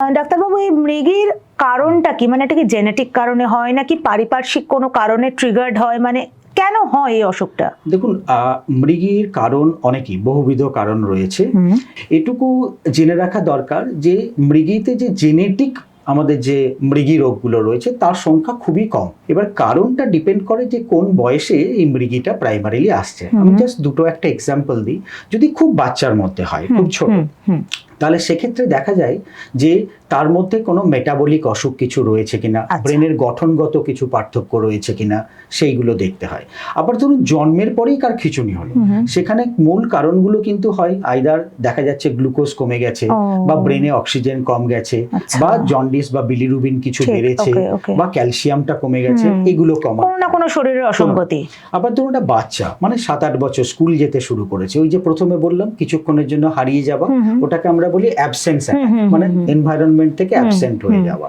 ডাক্তারবাবু, এই মৃগীর কারণটা কি? মানে এটা কি জেনেটিক কারণে হয় নাকি পারিপার্শ্বিক কোনো কারণে ট্রিগার্ড হয়? মানে কেন হয় এই অসুখটা? দেখুন, মৃগীর কারণ অনেকই, বহুবিধ কারণ রয়েছে। এটুকু জেনে রাখা দরকার যে মৃগীতে যে জেনেটিক আমাদের যে মৃগী রোগগুলো রয়েছে তার সংখ্যা খুবই কম। এবার কারণটা ডিপেন্ড করে যে কোন বয়সে এই মৃগীটা প্রাইমারিলি আসছে। আমি জাস্ট দুটো একটা এক্সাম্পল দিই। যদি খুব বাচ্চার মধ্যে হয়, খুব ছোট, তাহলে সেক্ষেত্রে দেখা যায় যে তার মধ্যে কোনো মেটাবলিক অসুখ কিছু রয়েছে কিনা, ব্রেনের গঠনগত কিছু পার্থক্য রয়েছে কিনা, সেইগুলো দেখতে হয়। আবার ধরুন জন্মের পরেই কার খিঁচুনি হলো, সেখানে মূল কারণগুলো কিন্তু হয় আইদার দেখা যাচ্ছে গ্লুকোজ কমে গেছে, বা ব্রেনে অক্সিজেন কম গেছে, বা জন্ডিস বা বিলিরুবিন কিছু বেড়েছে, বা ক্যালসিয়ামটা কমে গেছে, এগুলো কমা, কোনো না কোনো শরীরের অসঙ্গতি। আবার ধরুন একটা বাচ্চা মানে 7-8 বছর স্কুল যেতে শুরু করেছে, ওই যে প্রথমে বললাম কিছুক্ষণের জন্য হারিয়ে যাওয়া, ওটাকে আমরা বলি অ্যাবসেন্স, মানে এনভায়রনমেন্ট থেকে অ্যাবসেন্ট হয়ে যাওয়া।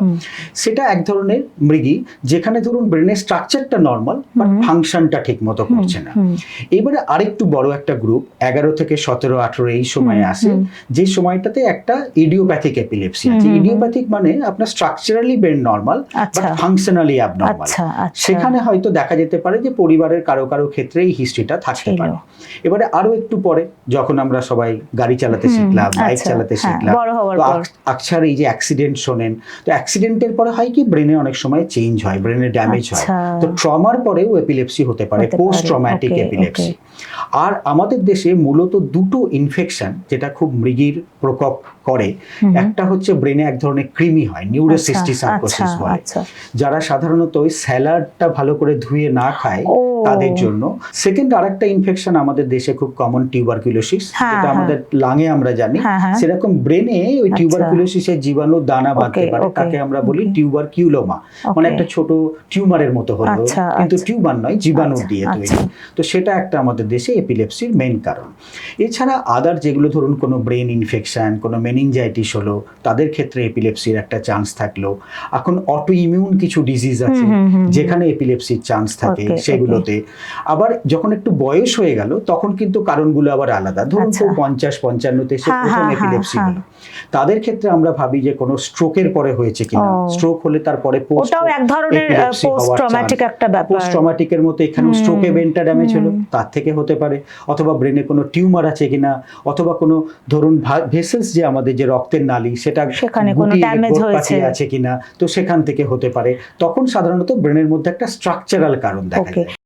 সেটা এক ধরনের মৃগী, যেখানে ধরুন ব্রেনের স্ট্রাকচারটা নর্মাল বাট ফাংশনটা ঠিক মতো করছে না। এবারে আরেকটু বড় একটা গ্রুপ 11 থেকে 17-18 এই সময়ে আসে, যে সময়টাতে একটা ইডিওপ্যাথিক এপিলেপসি আছে। ইডিওপ্যাথিক মানে আপনার structurally brain normal but functionally abnormal. সেখানে হয়তো দেখা যেতে পারে যে পরিবারের কারো কারো ক্ষেত্রে এই হিস্ট্রিটা থাকতে পারে। এবারে আরো একটু পরে যখন আমরা সবাই গাড়ি চালাতে শিখলাম, বাইক চালাতে শিখলাম, তো আকছার এই যে অ্যাক্সিডেন্ট শোনেন, তো অ্যাক্সিডেন্টের পরে হয় কি ব্রেনে অনেক সময় চেঞ্জ হয়, ব্রেনে ড্যামেজ হয়। তো ট্রমার পরেও এপিলেপসি হতে পারে, পোস্ট ট্রমাটিক এপিলেপসি। আর আমাদের দেশে মূলত দুটো ইনফেকশন যেটা খুব মৃগীর প্রকোপ করে, একটা হচ্ছে ব্রেনে এক ধরনের কৃমি হয়, নিউরোসিস্টিসার্কোসিস বলে, যারা সাধারণত ওই স্যালাডটা ভালো করে ধুয়ে না খায় তাদের জন্য। সেকেন্ড আরেকটা ইনফেকশন আমাদের দেশে খুব কমন, টিউবারকুলোসিস, যেটা আমাদের লাঙে আমরা জানি, সেরকম ব্রেনে ওই টিউবারকুলোসিসের জীবাণু দানা বাঁধতে পারে, তাকে আমরা বলি টিউবারকিউলোমা, মানে একটা ছোট টিউমারের মতো হলো, কিন্তু টিউমার নয়, জীবাণু দিয়ে তৈরি। তো সেটা একটা আমাদের দেশে এপিলেপসির মেইন কারণ। এছাড়া আদার যেগুলো ধরুন কোনো ব্রেন ইনফেকশন, কোনো মেনিনজাইটিস হলো, তাদের ক্ষেত্রে এপিলেপসির একটা চান্স থাকলো। এখন অটো ইমিউন কিছু ডিজিজ আছে যেখানে এপিলেপসির চান্স থাকে, সেগুলোতে আবার যখন একটু বয়স হয়ে গেল তখন কিন্তু কারণগুলো আবার আলাদা। ধরুন কেউ 50-55তে সে প্রথম এপিলেপসি হলো, তাদের ক্ষেত্রে আমরা ভাবি যে কোনো স্ট্রোকের পরে হয়েছে কিনা। স্ট্রোক হলে তারপরে পোস্ট ট্রমাটিক একটা ব্যাপার, পোস্ট ট্রমাটিকের মতো এখানেও স্ট্রোকে ব্রেনটা ড্যামেজ হলো, তার থেকে হতে পারে। অথবা ব্রেনে কোনো টিউমার আছে কিনা, অথবা কোনো ধরুন ভেসেলস যে আমাদের যে রক্তের নালী, সেটা সেখানে কোনো ড্যামেজ হয়েছে আছে কিনা, তো সেখান থেকে হতে পারে। তখন সাধারণত ব্রেনের মধ্যে একটা স্ট্রাকচারাল কারণ দেখা যায়।